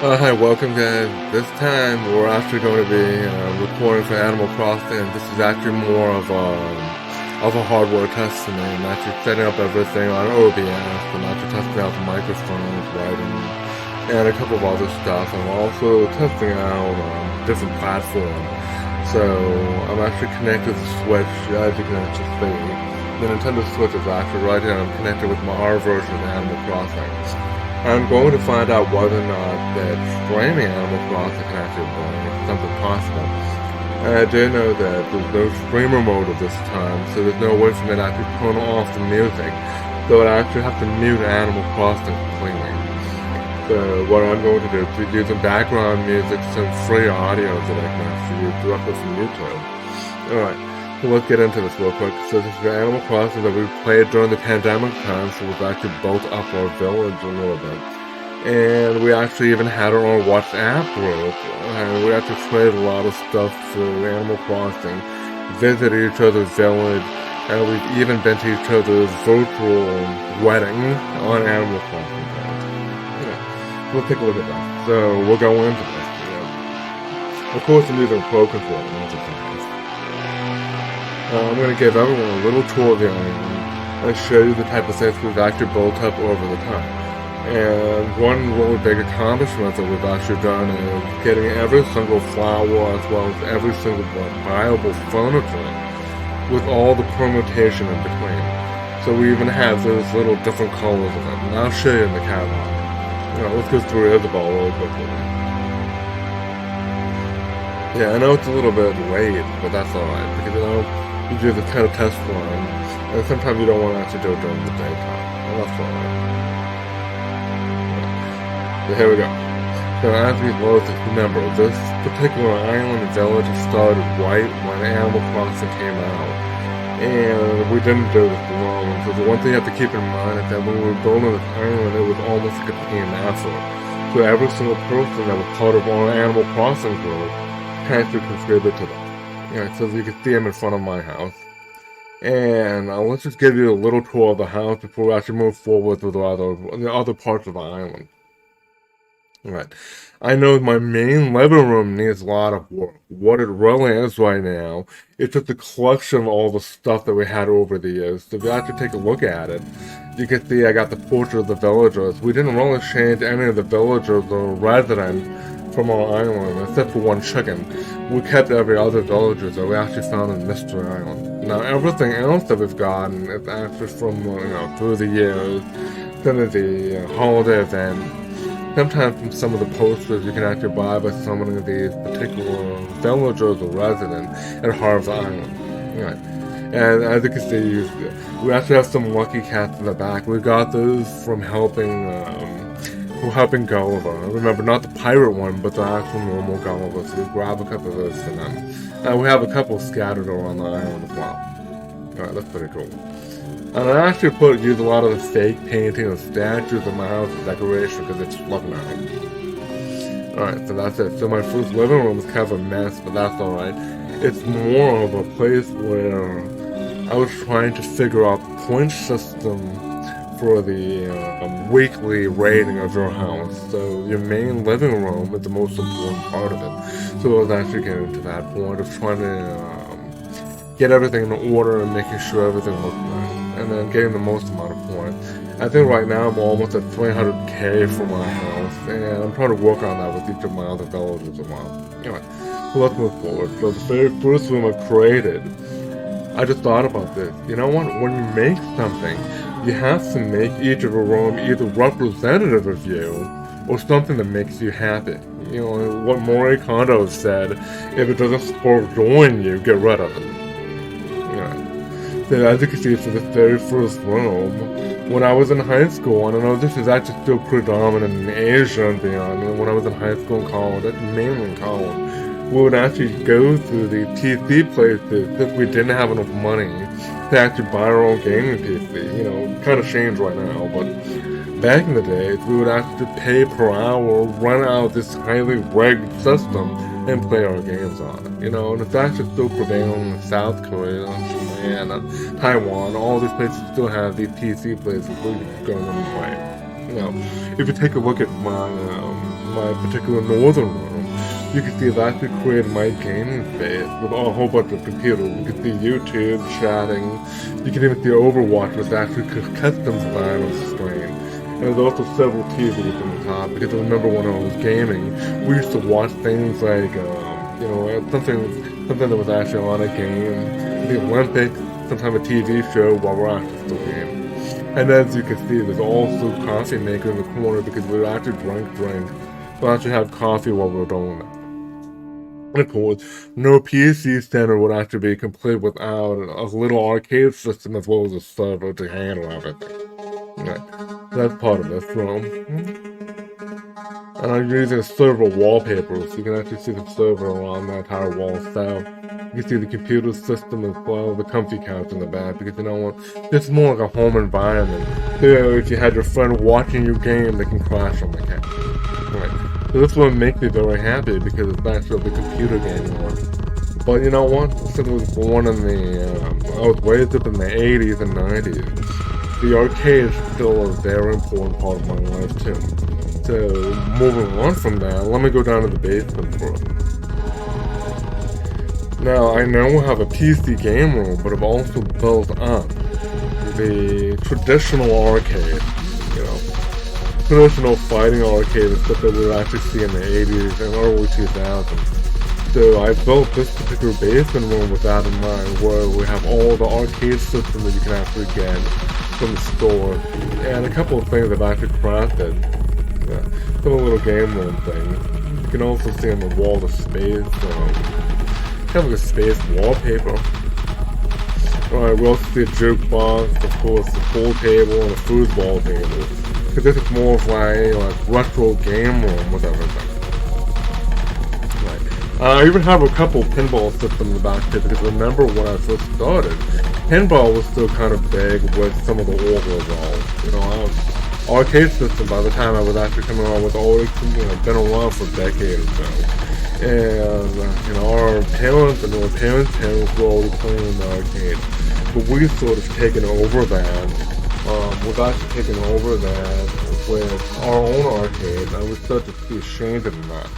Hi, welcome guys. This time we're actually going to be recording for Animal Crossing. This is actually more of a hardware testing and actually setting up everything on OBS and actually testing out the microphones, lighting, and a couple of other stuff. I'm also testing out different platforms. So I'm actually connected to the Switch, as you can actually see. The Nintendo Switch is actually right here. I'm connected with my our version of Animal Crossing. I'm going to find out whether or not that streaming Animal Crossing can actually bring something possible. And I do know that there's no streamer mode at this time, so there's no way for me to actually turn off the music. So I actually have to mute Animal Crossing completely. So what I'm going to do is use some background music, some free audio that I can actually use directly from YouTube. Alright. So let's get into this real quick. So this is Animal Crossing that we played during the pandemic time, so we've actually built up our village a little bit. And we actually even had our own WhatsApp group, and we actually traded a lot of stuff through Animal Crossing, visited each other's village, and we've even been to each other's virtual wedding on Animal Crossing. Yeah. We'll take a look at that. So we'll go into this. Yeah. Of course, I'm using Pro Controller. I'm going to give everyone a little tour of the island and show you the type of things we've actually built up over the time. And one really big accomplishment that we've actually done is getting every single flower as well as every single viable furniture with all the permutation in between. So we even have those little different colors of it. And I'll show you in the catalog. Let's go through Isabel really quickly. Yeah, I know it's a little bit late, but that's alright, because you do the kind of test run, and sometimes you don't want to actually do it during the daytime. Well, that's alright. So here we go. So as we load this, remember, this particular island village started right when Animal Crossing came out. And we didn't do this alone. So the one thing you have to keep in mind is that when we were building this island, it was almost like a team effort. So every single person that was part of our Animal Crossing group had to contribute to that. Yeah, so you can see them in front of my house. And let's just give you a little tour of the house before we actually move forward with the other parts of the island. Alright, I know my main living room needs a lot of work. What it really is right now, it's just a collection of all the stuff that we had over the years. So if you actually take a look at it, you can see I got the portrait of the villagers. We didn't really change any of the villagers or residents from our island, except for one chicken. We kept every other villager that we actually found in Mystery Island. Now everything else that we've gotten is actually from, through the years, some of the holiday event, sometimes from some of the posters you can actually buy by summoning these particular villagers or residents at Harv's Island. Right. And as you can see, we actually have some lucky cats in the back. We got those from helping Gulliver. Remember, not the pirate one, but the actual normal Gulliver. So we grab a couple of those for them. And we have a couple scattered around the island as well. Alright, that's pretty cool. And I actually use a lot of the fake painting of statues in my house as decoration because it's look nice. Alright, so that's it. So my first living room is kind of a mess, but that's alright. It's more of a place where I was trying to figure out the point system for the weekly rating of your house. So your main living room is the most important part of it. So I was actually getting to that point of trying to get everything in order and making sure everything looked nice, and then getting the most amount of points. I think right now I'm almost at 300k for my house, and I'm trying to work on that with each of my other villages as well. Anyway, so let's move forward. So the very first room I created, I just thought about this. You know what? When you make something, you have to make each of a room either representative of you or something that makes you happy. You know, what Marie Kondo said, if it doesn't spark joy in you, get rid of it. Yeah. So as you can see, for the very first room, when I was in high school, and I know this is actually still predominant in Asia and beyond, when I was in high school and college, mainly in college, we would actually go through the PC places if we didn't have enough money to actually buy our own gaming PC. You know, kind of changed right now, but back in the days, we would actually pay per hour, run out this highly rigged system, and play our games on it. You know, and it's actually still prevailing in South Korea, Japan, and Taiwan. All these places still have these PC places where you can go and play. You know, if you take a look at my my particular northern room, you can see I've actually created my gaming space with a whole bunch of computers. You can see YouTube, chatting, you can even see Overwatch with actually custom design on the screen. And there's also several TVs on the top, because I remember when I was gaming, we used to watch things like, you know, something that was actually on a game, the Olympics, sometimes a TV show while we're actually still gaming. And as you can see, there's also a coffee maker in the corner because we actually drank drinks. We actually had coffee while we were doing that. And of course, no PC center would actually be complete without a little arcade system as well as a server to handle everything. Right. That's part of this room. And I'm using a server wallpaper, so you can actually see the server around the entire wall. So you can see the computer system as well, the comfy couch in the back, because you know what, this is more like a home environment. You know, if you had your friend watching your game, they can crash on the couch. Right. So this one makes me very happy because it's actually the computer gaming one. But you know what, since I was born in I was raised up in the 80s and 90s, the arcade is still a very important part of my life too. So, moving on from that, let me go down to the basement for it. Now, I know I have a PC game room, but I've also built up the traditional arcade, you know, traditional fighting arcade stuff that we would actually see in the 80s and early 2000s. So, I built this particular basement room with that in mind, where we have all the arcade systems that you can actually get from the store, and a couple of things I've actually crafted. Some little game room things. You can also see on the wall the space, kind of like a space wallpaper. Alright, we also see a jukebox, of course, the pool table, and a foosball table. Because this is more of like retro game room with everything. Right. I even have a couple pinball systems in the back here, because remember when I first started, pinball was still kind of big with some of the older walls. You know, arcade system by the time I was actually coming on with always, you know, been around for a decade or so. And, you know, our parents and our parents' parents were always playing in the arcade. But we've sort of taken over that. We've actually taken over that with our own arcade, and we start to be ashamed of that.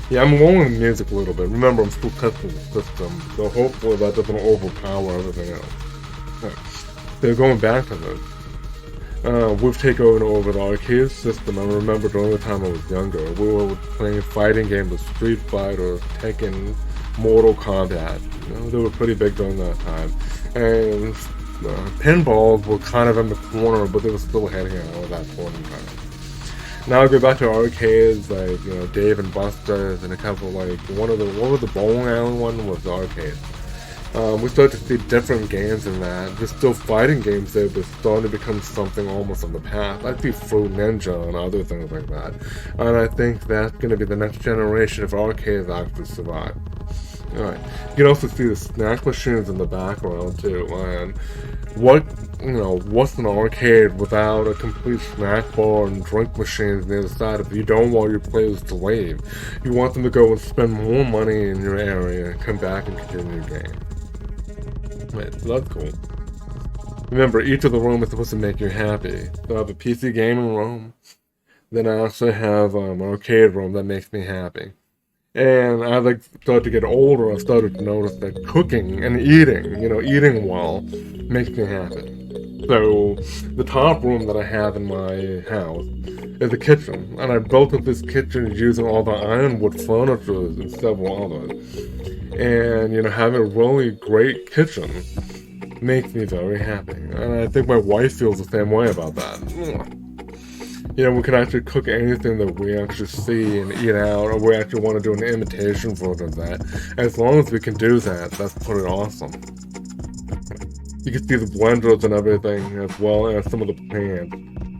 Yeah, I'm lowering the music a little bit. Remember, I'm still testing the system, so hopefully that doesn't overpower everything else. Right. So going back to this. We've taken over the arcade system. I remember during the time I was younger, we were playing fighting games with Street Fighter, Tekken, Mortal Kombat. You know, they were pretty big during that time. And pinballs were kind of in the corner, but they were still heading out at that point in time. Now I go back to arcades like, you know, Dave and Buster's and a couple like, what was the bowling alley one was the arcade. We start to see different games in that. There's still fighting games there, but starting to become something almost on the path. I see Fruit Ninja and other things like that. And I think that's going to be the next generation if arcades actually survive. Alright. You can also see the snack machines in the background too. And what's an arcade without a complete snack bar and drink machines near the side if you don't want your players to leave? You want them to go and spend more money in your area and come back and continue your game. Right, so that's cool. Remember, each of the rooms is supposed to make you happy. So I have a PC gaming room. Then I also have an arcade room that makes me happy. And as I started to get older, I started to notice that cooking and eating well, makes me happy. So, the top room that I have in my house is the kitchen. And I built up this kitchen using all the ironwood furniture and several others. And, you know, having a really great kitchen makes me very happy. And I think my wife feels the same way about that. You know, we can actually cook anything that we actually see and eat out, or we actually want to do an imitation version of that. As long as we can do that, that's pretty awesome. You can see the blenders and everything, as well as some of the pans.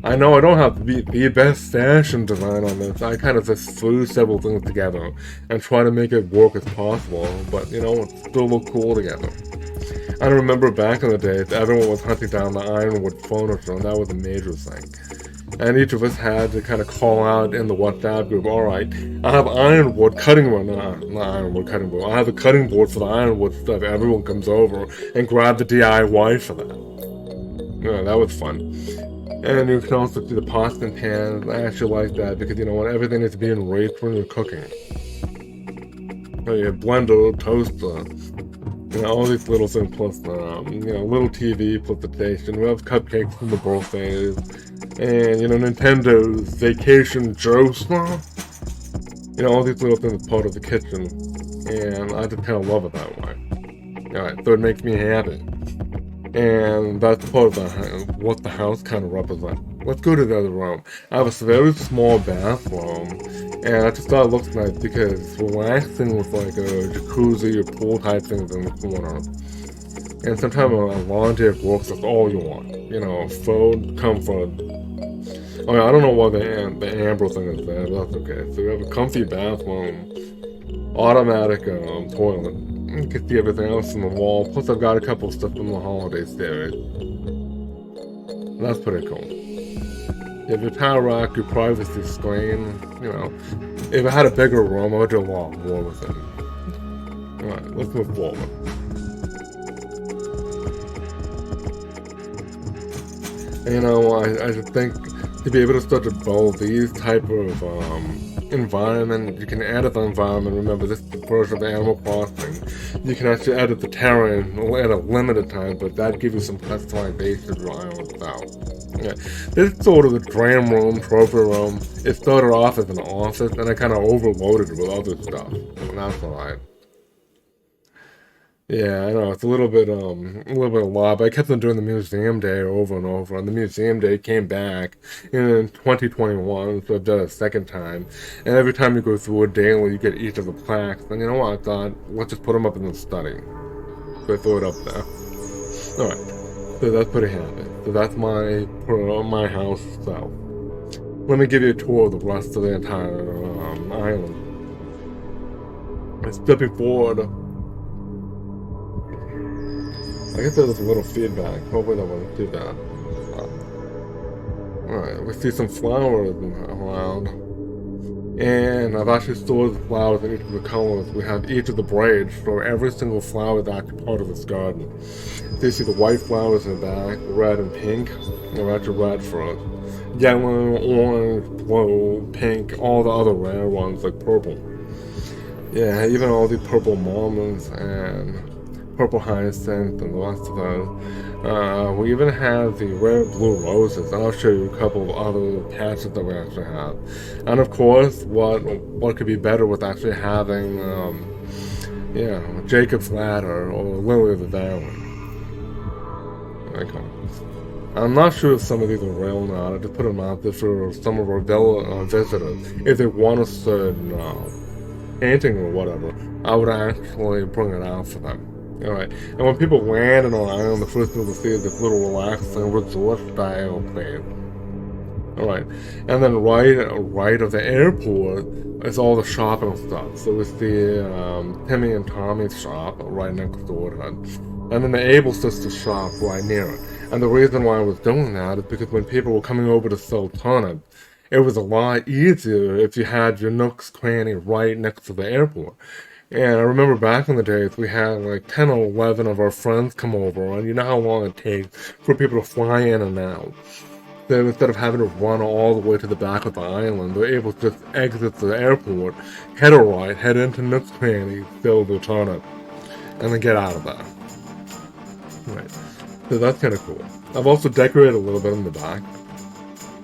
I know I don't have the best fashion design on this. I kind of just threw several things together and try to make it work as possible, but, you know, it still look cool together. I remember back in the days, everyone was hunting down the ironwood furniture, and that was a major thing. And each of us had to kind of call out in the WhatsApp group, alright, I have ironwood cutting board, not ironwood cutting board, I have a cutting board for the ironwood stuff, everyone comes over and grab the DIY for that. Yeah, that was fun. And you can also see the pots and pans. I actually like that because you know what, everything is being raised when you're cooking. So you have blender, toaster, you know, all these little things plus you know, little TV plus the station. We have cupcakes from the birthdays. And, you know, Nintendo's Vacation Joestar. You know, all these little things are part of the kitchen. And I just kind of love it that way. Alright, so it makes me happy. And that's part of what the house kind of represents. Let's go to the other room. I have a very small bathroom. And I just thought it looks nice because it's relaxing with like a jacuzzi or pool type things in the corner. And sometimes a laundry works, that's all you want. You know, food, comfort. I mean, I don't know why the amber thing is there, but that's okay. So we have a comfy bathroom, automatic toilet. You can see everything else in the wall. Plus, I've got a couple of stuff from the holiday series. That's pretty cool. You have your power rack, your privacy screen. You know, if I had a bigger room, I would do a lot more with it. Alright, let's move forward. And, you know, I just think to be able to start to build these type of environment, you can edit the environment. Remember, this is the version of Animal Crossing. You can actually edit the terrain at a limited time, but that gives you some customization of your island style. Yeah. This is sort of the dream room, trophy room. It started off as an office, and I kind of overloaded it with other stuff. And that's alright. Yeah, I know, it's a little bit a lot, but I kept on doing the museum day over and over, and the museum day came back in 2021, so I've done it a second time, and every time you go through it daily, you get each of the plaques, and you know what, I thought, let's just put them up in the study. So I threw it up there. Alright, so that's pretty handy. So that's my house itself. Let me give you a tour of the rest of the entire island. And stepping forward, I guess there was a little feedback. Hopefully that wasn't too bad. Alright, we see some flowers around. And I've actually stored the flowers in each of the colors. We have each of the braids, so every single flower is actually part of this garden. So you see the white flowers in the back, red and pink. They're actually red for us. Yellow, orange, blue, pink, all the other rare ones like purple. Yeah, even all these purple almonds and purple hyacinth and the rest of those. We even have the rare blue roses. I'll show you a couple of other patches that we actually have. And of course, what could be better with actually having, yeah, Jacob's Ladder or Lily of the Valley. Okay. I'm not sure if some of these are real or not. I just put them out there for some of our visitors. If they want a certain painting or whatever, I would actually bring it out for them. Alright, and when people land on an island, the first thing they'll see is this little relaxing resort style place. Alright, and then right of the airport is all the shopping stuff. So we see Timmy and Tommy's shop right next door to it. And then the Able Sisters shop right near it. And the reason why I was doing that is because when people were coming over to sell turnips, it was a lot easier if you had your Nook's Cranny right next to the airport. And I remember back in the days, we had like 10 or 11 of our friends come over, and you know how long it takes for people to fly in and out. So instead of having to run all the way to the back of the island, they're able to just exit the airport, head a right, head into Nook's Cranny, fill the turnip, and then get out of there. Right. So that's kind of cool. I've also decorated a little bit in the back.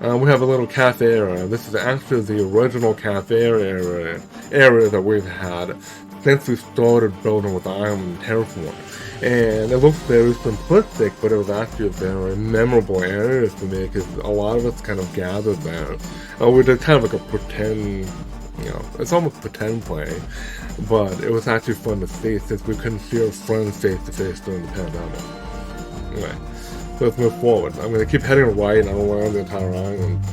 We have a little cafe area. This is actually the original cafe area that we've had since we started building with the island terraform. And it looks very simplistic, but it was actually a very memorable area for me because a lot of us kind of gathered there. We did kind of like a pretend, you know, it's almost pretend play, but it was actually fun to see since we couldn't see our friends face to face during the pandemic. Anyway, so let's move forward. I'm going to keep heading right and around the entire island.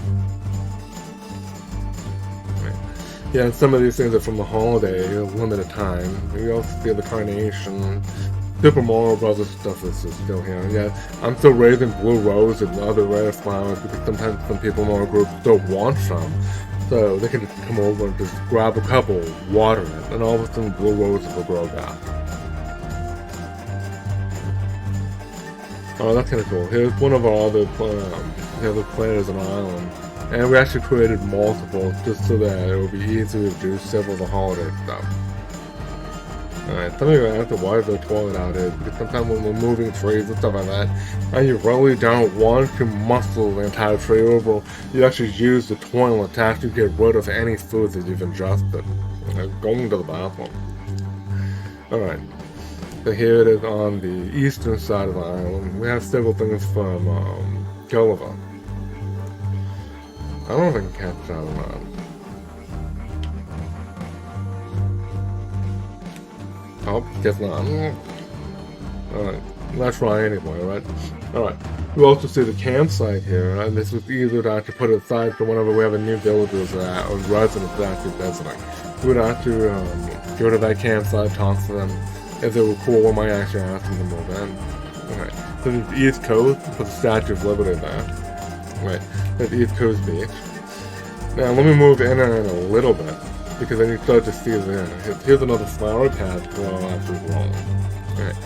Yeah, and some of these things are from the holiday, limited time. We also see the Carnation, Super Mario Brothers stuff is still here. Yeah, I'm still raising blue rose and other rare flowers because sometimes some people in our group still want some. So they can just come over and just grab a couple, water it, and all of a sudden blue roses will grow back. Oh, that's kind of cool. Here's one of our other players on our island. And we actually created multiple just so that it would be easier to do several of the holiday stuff. Alright, some of you have to wipe the toilet out here because sometimes when we're moving trays and stuff like that, and you really don't want to muscle the entire tray over, you actually use the toilet to actually get rid of any food that you've ingested. Going to the bathroom. Alright, so here it is on the eastern side of the island. We have several things from Gulliver. I don't know if I can catch that or not. Oh, guess not. Alright, let's try anyway, right? Alright, we also see the campsite here, and this was easier to actually put it aside for whenever we have a new villagers or residents actually visiting. We would actually go to that campsite, talk to them. If they were cool, we might actually ask them to move in. Alright, so there's the East Coast, put the Statue of Liberty there. Right, there's the East Coast Beach. Now let me move in and a little bit, because then you start to see here's another flower patch after growing. Alright,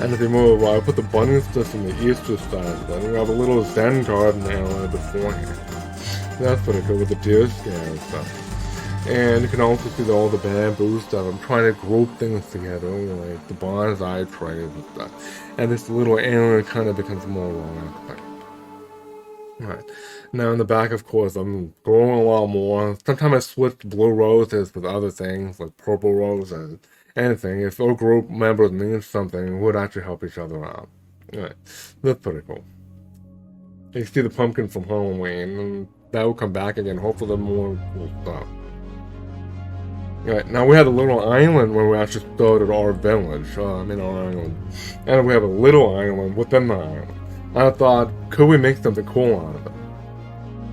and if you move, I put the bunnies just on the eastern side of it, and we have a little Zen garden area beforehand. That's pretty good with the deer scare and stuff. And you can also see all the bamboo stuff. I'm trying to group things together, like the bonsai trays and stuff. And this little area kind of becomes more relaxing. Alright, now in the back, of course, I'm growing a lot more. Sometimes I switch blue roses with other things, like purple roses, anything. If our group members need something, we would actually help each other out. Alright, that's pretty cool. You can see the pumpkin from Halloween, and that will come back again. Hopefully more cool stuff. Alright, now we have a little island where we actually started our village, our island. And we have a little island within the island. I thought, could we make something cool out of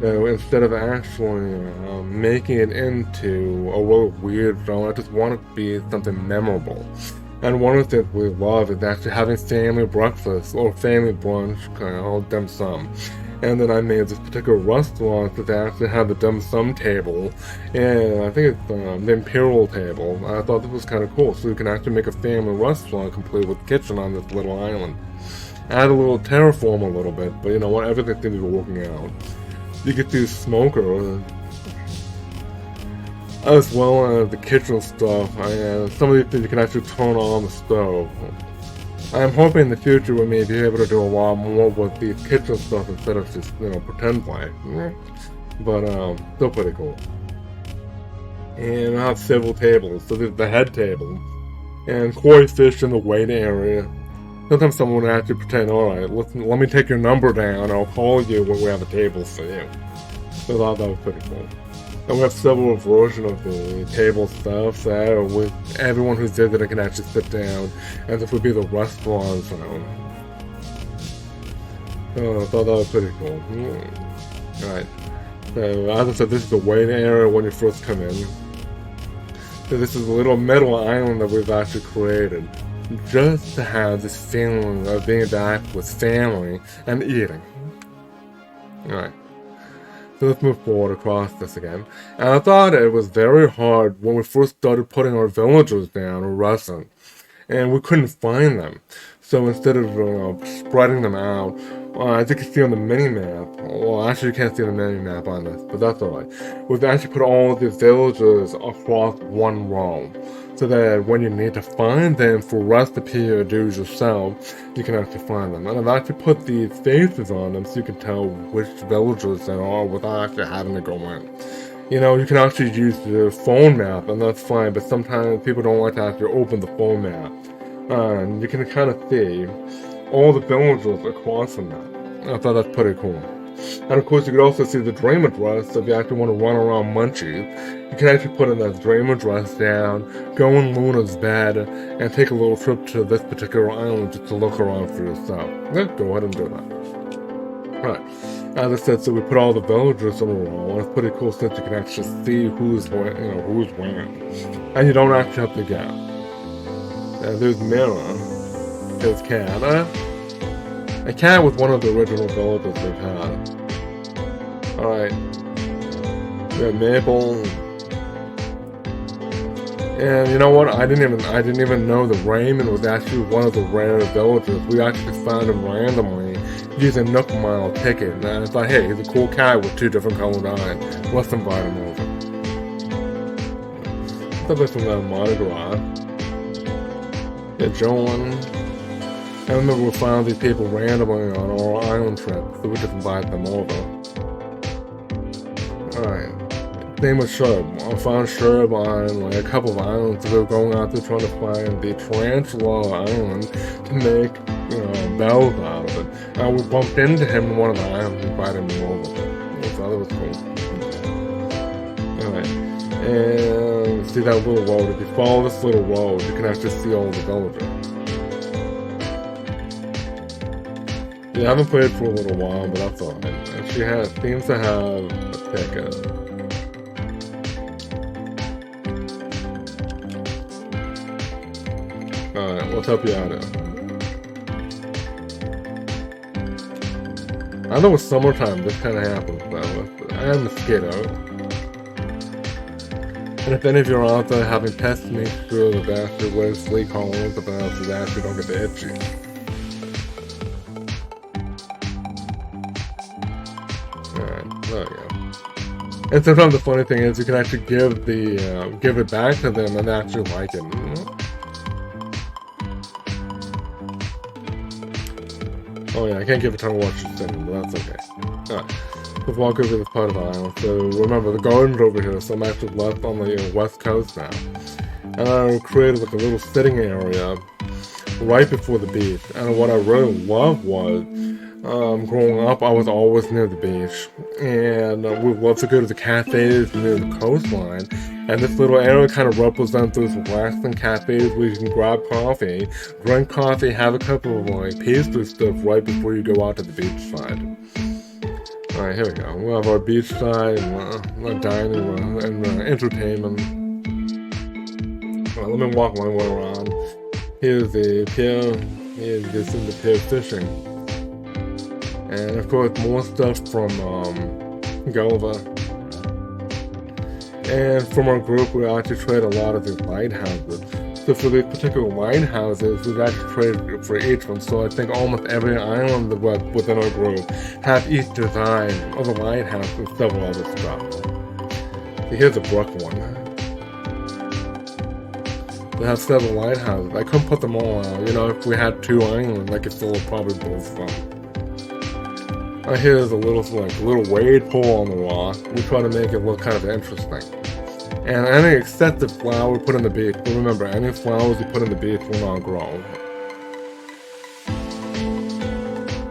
it? Instead of actually making it into a really weird zone, I just want it to be something memorable. And one of the things we love is actually having family breakfast or family brunch, called dim sum. And then I made this particular restaurant that actually had the dim sum table, and I think it's the Imperial table. I thought this was kind of cool, so you can actually make a family restaurant complete with a kitchen on this little island. Add a little terraform a little bit, but you know what, everything seems to be working out. You get these smokers, as well as the kitchen stuff, and some of these things you can actually turn on the stove. I'm hoping in the future we may be able to do a lot more with these kitchen stuff instead of just, pretend play. But, still pretty cool. And I have several tables, so there's the head table, and koi fish in the waiting area. Sometimes someone would actually pretend, alright, let me take your number down, I'll call you when we have a table for you. So I thought that was pretty cool. And we have several versions of the table stuff, so with everyone who's visiting can actually sit down, and this would be the restaurant zone. So I thought that was pretty cool. Alright, so as I said, this is the waiting area when you first come in. So this is a little metal island that we've actually created, just to have this feeling of being back with family and eating. Alright, so let's move forward across this again. And I thought it was very hard when we first started putting our villagers down or resting, and we couldn't find them. So instead of spreading them out, as you can see on the mini-map, well actually you can't see the mini-map on this, but that's alright. We've actually put all of the villagers across one row, so that when you need to find them for recipe or dues yourself, you can actually find them. And I've actually put these faces on them so you can tell which villagers they are without actually having to go in. You can actually use the phone map, and that's fine, but sometimes people don't like to actually open the phone map. And you can kind of see all the villagers across the map. I thought that's pretty cool. And of course you could also see the dream address, so if you actually want to run around Munchies, you can actually put in that dream address down, go in Luna's bed, and take a little trip to this particular island just to look around for yourself. Yeah, go ahead and do that. Right, as I said, so we put all the villagers in a row, and it's pretty cool since you can actually see who's where, and you don't actually have to guess. And there's Mira, there's Cat. A cat was one of the original villagers we've had. Alright. We have Maple. And you know what? I didn't even know that Raymond was actually one of the rare villagers. We actually found him randomly using Nook Mile ticket, and I thought, hey, he's a cool cat with 2 different colored eyes. Let's invite him over. Let's have some monograph. Yeah, Joan. I remember we found these people randomly on our island trip, so we just invited them over. Alright. Name was Sherb. I found Sherb on like a couple of islands. We were going out there trying to find the Tarantula Island to make, bells out of it. And we bumped into him in one of the islands and invited him over. I thought that was cool. Alright. And see that little road. If you follow this little road, you can actually see all the villagers. Yeah, I haven't played for a little while, but that's alright. And she seems to have a ticket. Alright, let's help you out here. I know it's summertime, this kind of happens, but I am a mosquito. And if any of you are out there having pests, make sure that they actually wear sleek collars, but else they actually don't get the itchy. Alright, there we go. And sometimes the funny thing is you can actually give it back to them and they actually like it. Oh yeah, I can't give a ton of what she's saying, but that's okay. Alright, let's walk over this part of the island. So remember, the garden's over here, so I'm actually left on the west coast now. And I created like a little sitting area right before the beach. And what I really loved was, growing up, I was always near the beach. And we loved to go to the cafes near the coastline. And this little area kind of represents those relaxing cafes where you can grab coffee, drink coffee, have a couple of like pastry stuff right before you go out to the beach side. Alright, here we go. We'll have our beach side, and dining, and entertainment. Well, let me walk my way around. Here's the pier. This is the pier fishing. And of course, more stuff from Gulliver. And from our group, we actually trade a lot of these lighthouses. So for these particular lighthouses, we've actually traded for each one. So I think almost every island within our group have each design of a lighthouse and several other stuff. So here's a brook one. They have several lighthouses. I couldn't put them all out. If we had 2 islands, I could still have probably both of them. Here's a little wade pool on the rock. We try to make it look kind of interesting. And any excessive flower we put in the beach, but remember, any flowers you put in the beach will not grow.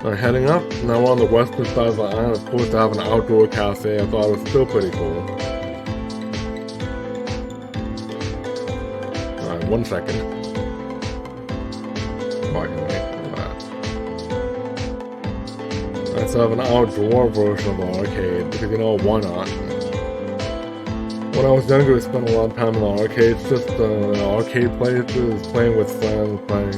Alright, heading up. Now we're on the western side of the island. Of course, to have an outdoor cafe, I thought it was still pretty cool. Alright, 1 second. So I have an outdoor version of the arcade, because why not? When I was younger, I spent a lot of time in the arcades, just arcade places, playing with friends, playing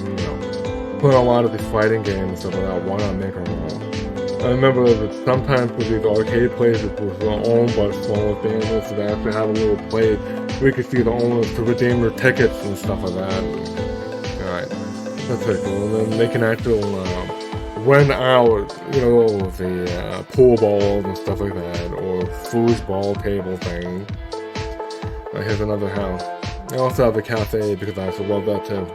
a lot of these fighting games and stuff like that. Why not make our own? I remember that sometimes with these arcade places was owned by smaller families, so they actually have a little place where you could see the owners to redeem their tickets and stuff like that. Alright, that's pretty cool. And then they can actually rent out, the pool balls and stuff like that, or foosball table thing. Here's another house. I also have a cafe because I also love that too.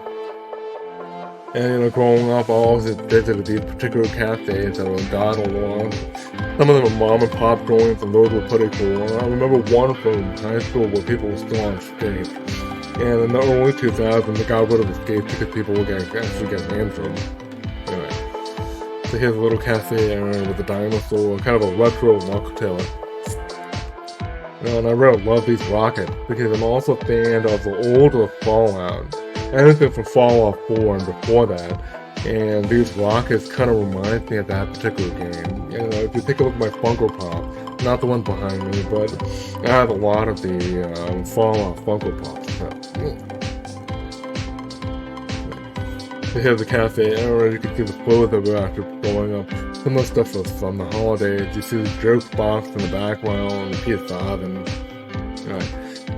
And growing up, I always visited these particular cafes that were dot along. Some of them were mom and pop joints, and those were pretty cool. I remember one from high school where people were still on skates. And in the early 2000s, they got rid of the skates because people were actually getting injured. Anyway. So here's a little cafe area with a dinosaur, kind of a retro look to it. And I really love these rockets, because I'm also a fan of the older Fallout. Anything from Fallout 4 and before that. And these rockets kind of remind me of that particular game. If you take a look at my Funko Pop, not the one behind me, but I have a lot of the Fallout Funko Pops. So here's the cafe area. You can see the clothes that we're actually going up. Some of the stuff was from the holidays. You see the joke box in the background, the PS5, and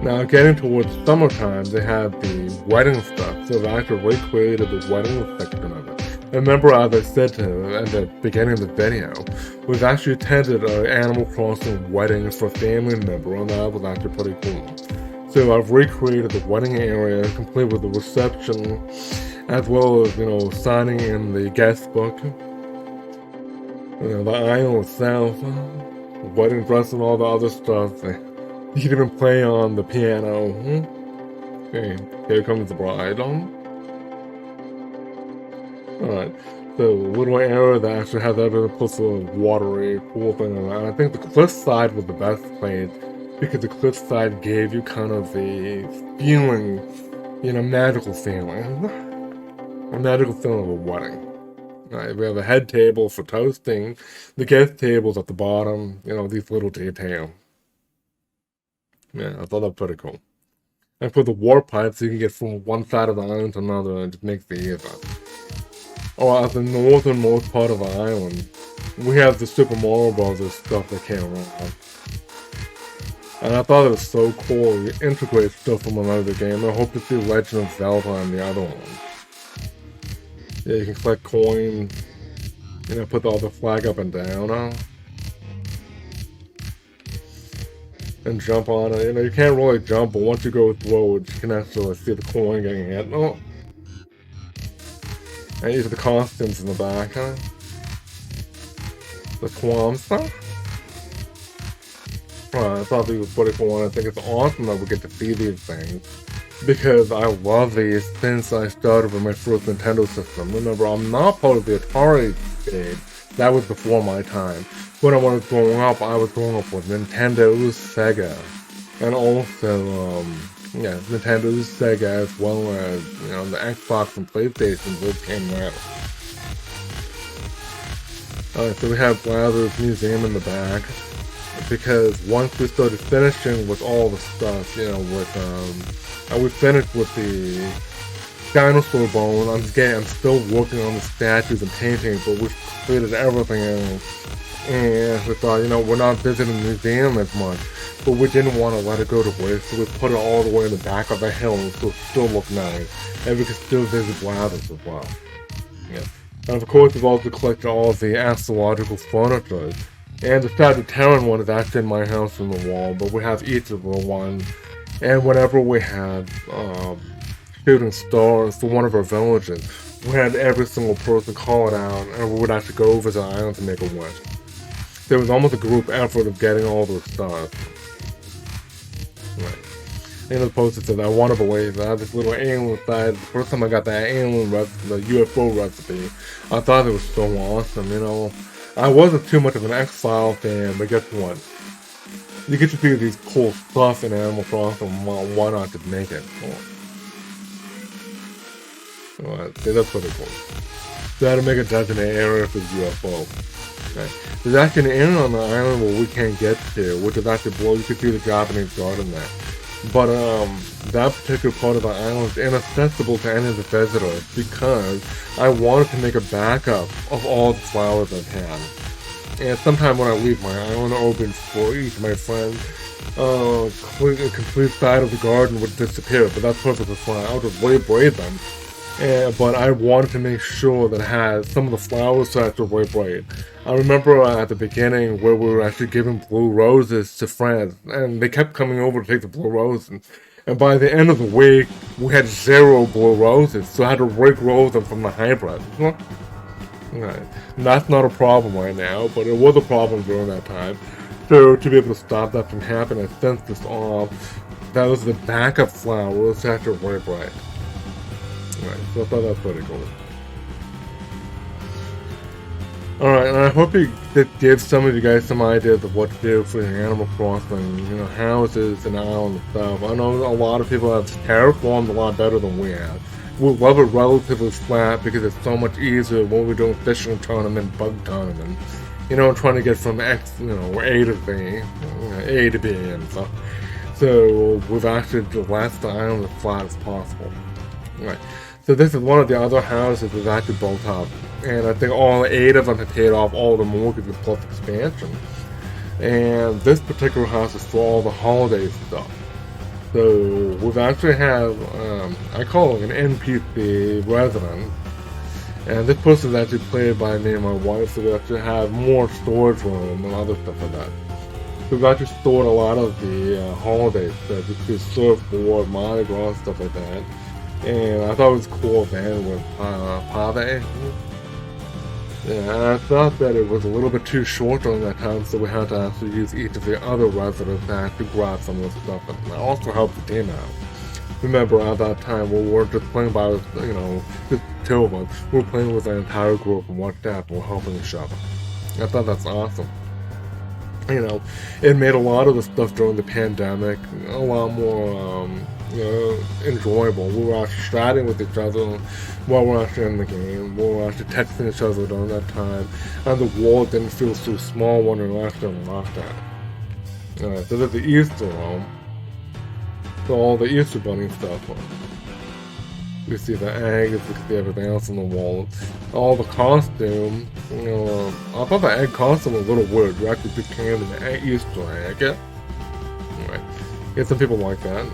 Now, getting towards summertime, they had the wedding stuff, so they actually recreated the wedding section of it. And remember, as I said at the beginning of the video, we've actually attended an Animal Crossing wedding for a family member, and that was actually pretty cool. So I've recreated the wedding area, complete with the reception, as well as, signing in the guest book. The island itself, the wedding dress and all the other stuff. You can even play on the piano. Okay, here comes the bride. Alright, so a little area that actually has everything plus a watery, cool thing. And I think the cliffside was the best place because the cliffside gave you kind of a feeling, magical feeling. A magical feeling of a wedding. Right, we have a head table for toasting, the guest tables at the bottom, these little details. Yeah, I thought that was pretty cool. And for the warp pipes, you can get from one side of the island to another, and it just makes it easier. Oh, at the northernmost part of the island, we have the Super Mario Bros. Stuff that came around. And I thought it was so cool, you integrate stuff from another game. I hope to see Legend of Zelda on the other one. Yeah, you can collect coins, put the other flag up and down, and jump on it. You can't really jump, but once you go through it, you can actually see the coin getting hit. And these are the costumes in the back, The swamps, I thought these were pretty cool, and I think it's awesome that we get to see these things. Because I love these since I started with my first Nintendo system. Remember, I'm not part of the Atari stage. That was before my time. When I was growing up with Nintendo, Sega, and also, Nintendo, Sega, as well as, the Xbox and PlayStation, those came out. Alright, so we have Blather's museum in the back. Because once we started finishing with all the stuff, we finished with the dinosaur bone. I'm still working on the statues and paintings, but we've completed everything else. And we thought, we're not visiting the museum as much, but we didn't want to let it go to waste, so we put it all the way in the back of the hill so it still looked nice, and we could still visit Blather's as well. Yeah. And of course, we've also collected all of the astrological furniture. And the Sagittarian one is actually in my house on the wall, but we have each of the ones. And whenever we had shooting stars for one of our villages, we had every single person call it out, and we would actually go over to the island to make a wish. There was almost a group effort of getting all those stars. Right. And the poster says, I want to believe. I have this little alien side. The first time I got that alien recipe, the UFO recipe, I thought it was so awesome, I wasn't too much of an X-File fan, but guess what? You get to see these cool stuff in Animal Crossing, why not just make it? Alright, so that's pretty cool. So I had to make a designated area for the UFO. Okay. There's actually an area on the island where we can't get to, which is actually below. You can see the Japanese garden there. But that particular part of the island is inaccessible to any of the visitors because I wanted to make a backup of all the flowers I've had. And sometime when I leave my island open for each of my friends, a complete side of the garden would disappear, but that's perfectly fine. I'll just rebraid them. But I wanted to make sure that it had some of the flowers to actually rebraid. I remember at the beginning where we were actually giving blue roses to friends, and they kept coming over to take the blue roses. And by the end of the week, we had 0 blue roses, so I had to regrow them from the hybrid. Right. And that's not a problem right now, but it was a problem during that time. So to be able to stop that from happening, I sent this off. That was the backup flowers to actually rebraid. Right, so I thought that was pretty cool. Alright, and I hope it gives some of you guys some ideas of what to do for your Animal Crossing, houses and island and stuff. I know a lot of people have terraformed a lot better than we have. We love it relatively flat because it's so much easier when we're doing fishing tournament, bug tournament. Trying to get from X, A to B, A to B and stuff. So we've actually left the island as flat as possible. Right. So this is one of the other houses that's actually built up. And I think all 8 of them have paid off all the mortgages plus expansion. And this particular house is for all the holiday stuff. So we've actually have, I call it an NPC resident, and this person is actually played by me and my wife, so we actually have more storage room and other stuff like that. So we've actually stored a lot of the holiday stuff, which is surfboard, Mardi Gras, stuff like that. And I thought it was cool then with Pave. Yeah, I thought that it was a little bit too short during that time, so we had to actually use each of the other residents to actually grab some of the stuff, and that also helped the team out. Remember, at that time, we weren't just playing by, just two of us. We were playing with an entire group and WhatsApp, and we're helping each other. I thought that's awesome. It made a lot of the stuff during the pandemic a lot more, enjoyable. We were actually chatting with each other while we're actually in the game. We were actually texting each other during that time, and the world didn't feel so small when we were actually in lockdown. So there's the Easter room. So all the Easter bunny stuff. You see the eggs, you see everything else on the wall. All the costumes, I thought the egg costume was a little weird. You actually became an egg Easter egg. Anyway, some people like that.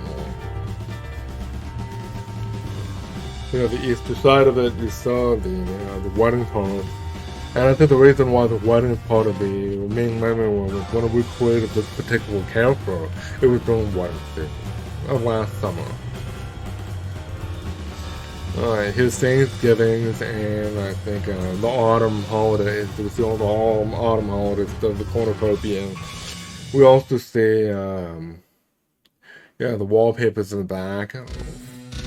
The Easter side of it, you saw the wedding part. And I think the reason why the wedding part of the main memory was when we created this particular character, it was during wedding season of last summer. Alright, his Thanksgivings and I think the autumn holidays. We see all the autumn holidays, the cornucopia. We also see, the wallpapers in the back.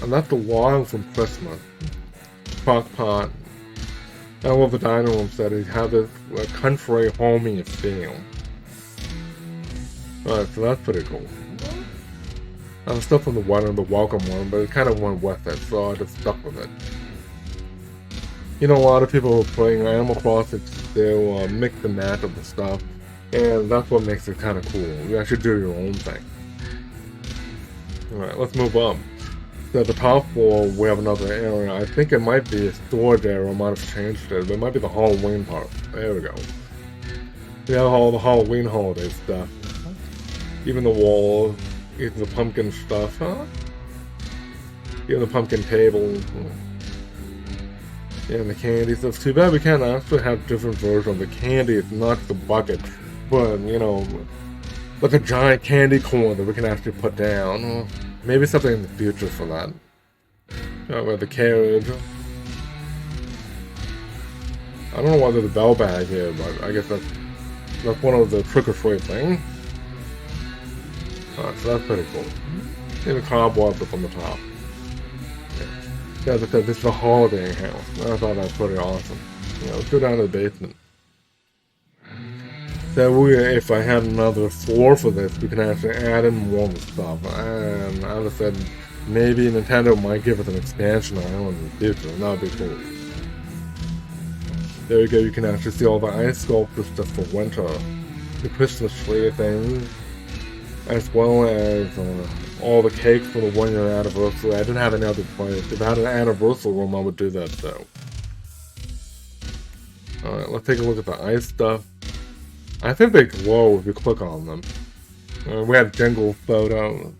And that's the log from Christmas. Crock pot. I love the dining room set. It had this country homey feel. Alright, so that's pretty cool. Stuff from the welcome one, but it kind of went with it, so I just stuck with it. A lot of people who are playing Animal Crossing, they'll mix and match of the stuff, and that's what makes it kind of cool. You actually do your own thing. Alright, let's move up. So at the top floor, we have another area. I think it might be a storage area, I might have changed it, but it might be the Halloween part. There we go. We have all the Halloween holiday stuff. Even the walls. Even the pumpkin stuff, Even the pumpkin table. And the candy stuff. Too bad we can't actually have different versions of the candy. It's not the bucket, but, like a giant candy corn that we can actually put down. Maybe something in the future for that. With the carriage. I don't know why there's a bell bag here, but I guess that's one of the trick-or-treat things. So that's pretty cool. And the cobwebs up on the top. Yeah, as I said, this is a holiday house. I thought that was pretty awesome. Let's go down to the basement. So if I had another floor for this, we can actually add in more stuff. And as I said, maybe Nintendo might give us an expansion island in the future. That would be cool. There you go, you can actually see all the ice sculpture stuff for winter. The Christmas tree things. As well as all the cakes for the 1-year anniversary. I didn't have any other place. If I had an anniversary room, I would do that though. Alright, let's take a look at the ice stuff. I think they glow if you click on them. We have Jingle photo.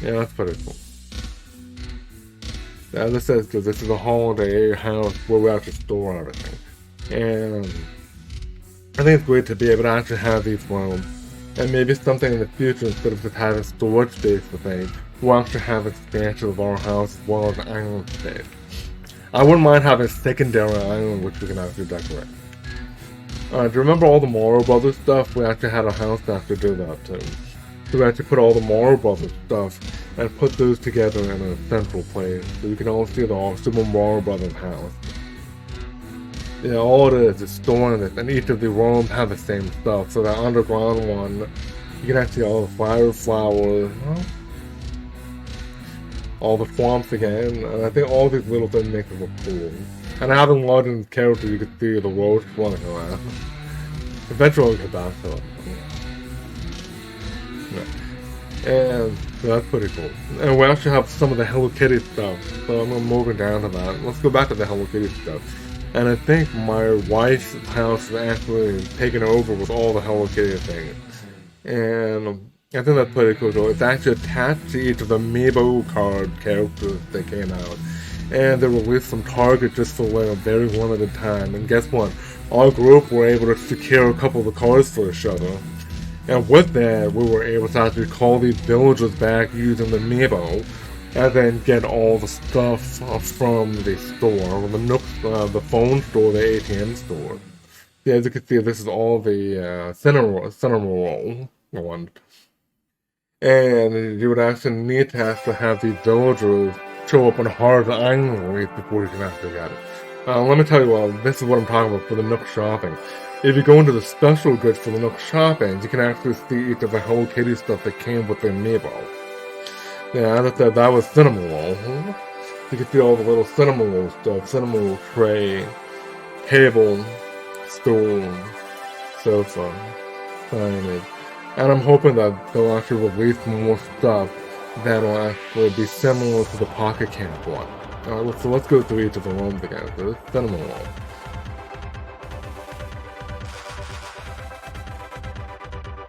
Yeah, that's pretty cool. As I said, because this is a holiday house where we actually store everything. And I think it's great to be able to actually have these rooms. And maybe something in the future, instead of just having storage space for things, we'll actually have expansion of our house as well as island space. I wouldn't mind having a secondary island which we can actually decorate. Do you remember all the Mario Brothers stuff? We actually had a house to actually do that too. So we actually put all the Mario Brothers stuff and put those together in a central place. So you can all see the Super Mario Brothers house. All it is storing it, and each of the rooms have the same stuff. So that underground one, you can actually see all the fire flowers, all the swamps again, and I think all these little things make it look cool. And having Logan's character, you can see the road running around. Eventually we'll get back to it. And so that's pretty cool. And we actually have some of the Hello Kitty stuff, so I'm moving down to that. Let's go back to the Hello Kitty stuff. And I think my wife's house is actually taken over with all the Hello Kitty things. And I think that's pretty cool though. It's actually attached to each of the Amiibo card characters that came out. And they released some Target just for like a very limited time. And guess what? Our group were able to secure a couple of the cards for each other. And with that, we were able to actually call these villagers back using the Amiibo, and then get all the stuff from the store, the Nook, the phone store, the ATM store. Yeah, as you can see, this is all the cinema roll one. And you would actually need to have these villagers show up on hard island before you can actually get it. Let me tell you what, this is what I'm talking about for the Nook shopping. If you go into the special goods for the Nook shopping, you can actually see each of the Hello Kitty stuff that came with the Amiibo. Yeah, as I said, that was cinema roll. You can see all the little cinema roll stuff, cinema roll tray, table, stool, sofa, signage. And I'm hoping that they'll actually release more stuff that'll actually be similar to the Pocket Camp one. Alright, so let's go through each of the rooms again. So this is cinema roll.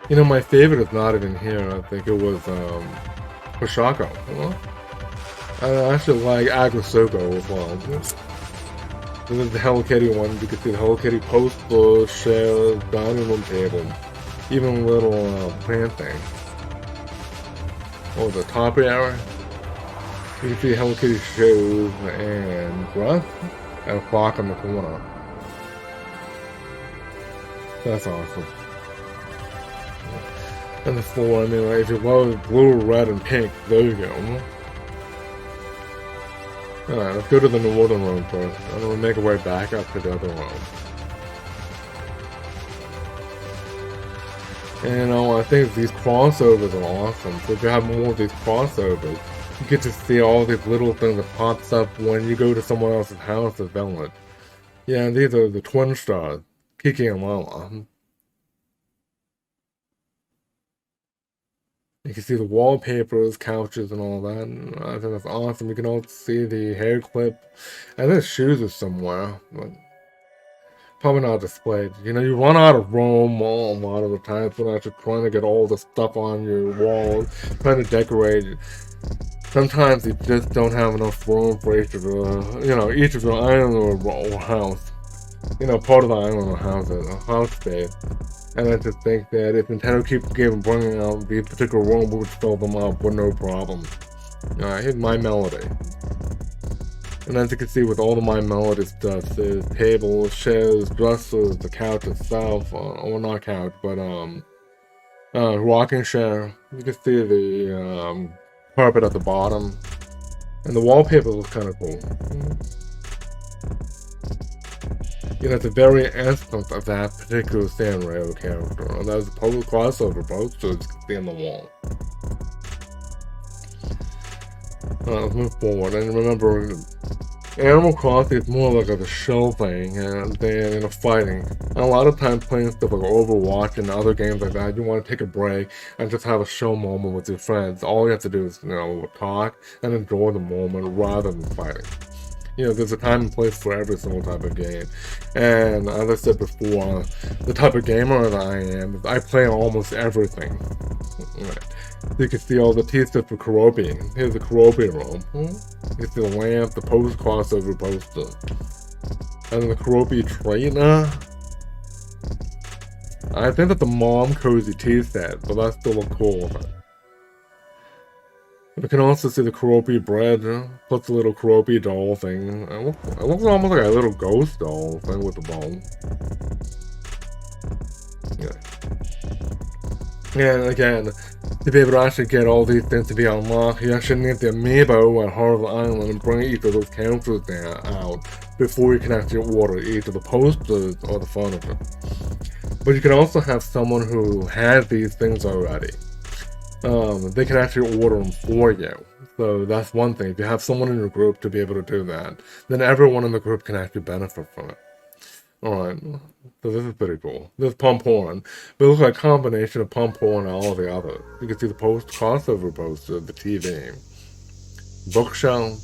You know, my favorite is not even here. I think it was Hoshako. I actually like Agrisoko as well. This is the Hello Kitty one. You can see the Hello Kitty poster, chairs, dining room table, even a little plant thing. Oh, the top area. You can see Hello Kitty shoes and dress and a clock in the corner. That's awesome. And the floor, I mean, like, if you love blue, red, and pink, there you go. Alright, let's go to the northern room first. And then we'll make our way back up to the other room. And I think these crossovers are awesome. So if you have more of these crossovers, you get to see all these little things that pops up when you go to someone else's house or village. Yeah, and these are the twin stars, Kiki and Lala. You can see the wallpapers, couches, and all that. And I think that's awesome. You can also see the hair clip. I think shoes are somewhere, but probably not displayed. You know, you run out of room a lot of the times when you're trying to get all the stuff on your walls, trying to decorate. Sometimes you just don't have enough room for each of the, each of the island or house. You know, part of the island or house is a house space. And I just think that if Nintendo keeps bringing out these particular rooms, we would fill them up with no problem. Here's My Melody. And as you can see with all the My Melody stuff, there's tables, chairs, dressers, the couch itself, or not couch, but rocking chair. You can see the carpet at the bottom. And the wallpaper looks kind of cool. You know, it's the very essence of that particular Sanrio character. And there's a total crossover poster you can see on the wall. Let's move forward. And remember, Animal Crossing is more like a show thing than fighting. And a lot of times playing stuff like Overwatch and other games like that, you want to take a break and just have a show moment with your friends. All you have to do is, talk and enjoy the moment rather than fighting. You know, there's a time and place for every single type of game. And as I said before, the type of gamer that I am, I play almost everything. Right. You can see all the T-stuff for Karobi. Here's the Karobi room. You see the lamp, the crossover poster. And then the Karobi trainer. I think that's the Mom Cozy tea set, but that still looks cool with it. We can also see the Karobi bread, plus the little Karobi doll thing. It looks almost like a little ghost doll thing with the bone. Yeah. And again, to be able to actually get all these things to be unlocked, you actually need the amiibo at Heart of the Island and bring each of those characters out before you can actually order each of the posters or the furniture. But you can also have someone who has these things already. They can actually order them for you. So that's one thing. If you have someone in your group to be able to do that, then everyone in the group can actually benefit from it. Alright, so this is pretty cool. This is Pump Horn. But it looks like a combination of Pump Horn and all the others. You can see the crossover poster, the TV, bookshelf,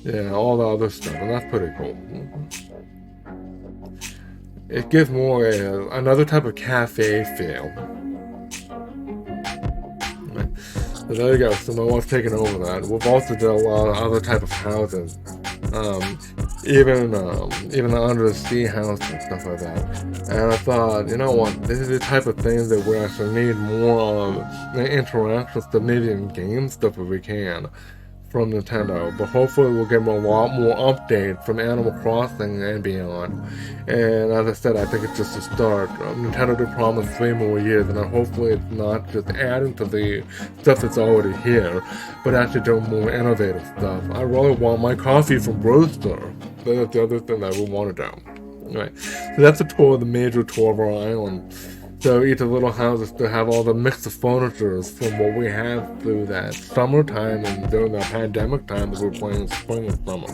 yeah, all the other stuff, and that's pretty cool. It gives more another type of cafe feel. So there you go. So my wife's taking over that. We've also done a lot of other type of houses. Even the under the sea house and stuff like that. And I thought, you know what, this is the type of things that we actually need more of, the interaction stuff, maybe in game stuff if we can, from Nintendo. But hopefully we'll get a lot more updates from Animal Crossing and beyond. And as I said, I think it's just a start. Nintendo did promise 3 more years, and hopefully it's not just adding to the stuff that's already here, but actually doing more innovative stuff. I really want my coffee from Roaster. That's the other thing that we want to do. Right. So that's a tour of the major tour of our island. So each of the little houses to have all the mix of furniture from what we had through that summertime and during the pandemic time that we're playing spring and summer.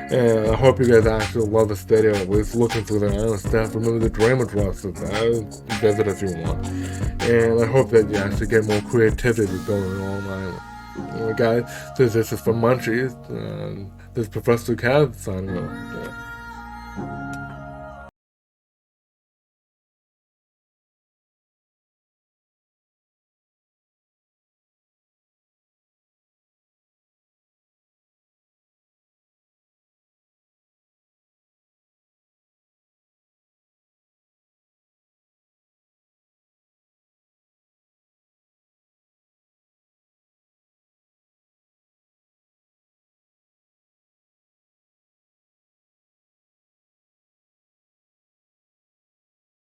And I hope you guys actually love this video, at least looking through the island stuff. Remember the dream addresses, visit if you want. And I hope that you actually get more creativity building your own island. Anyway, guys, so this is from Munchies, and this is Professor Cav signing off. Yeah.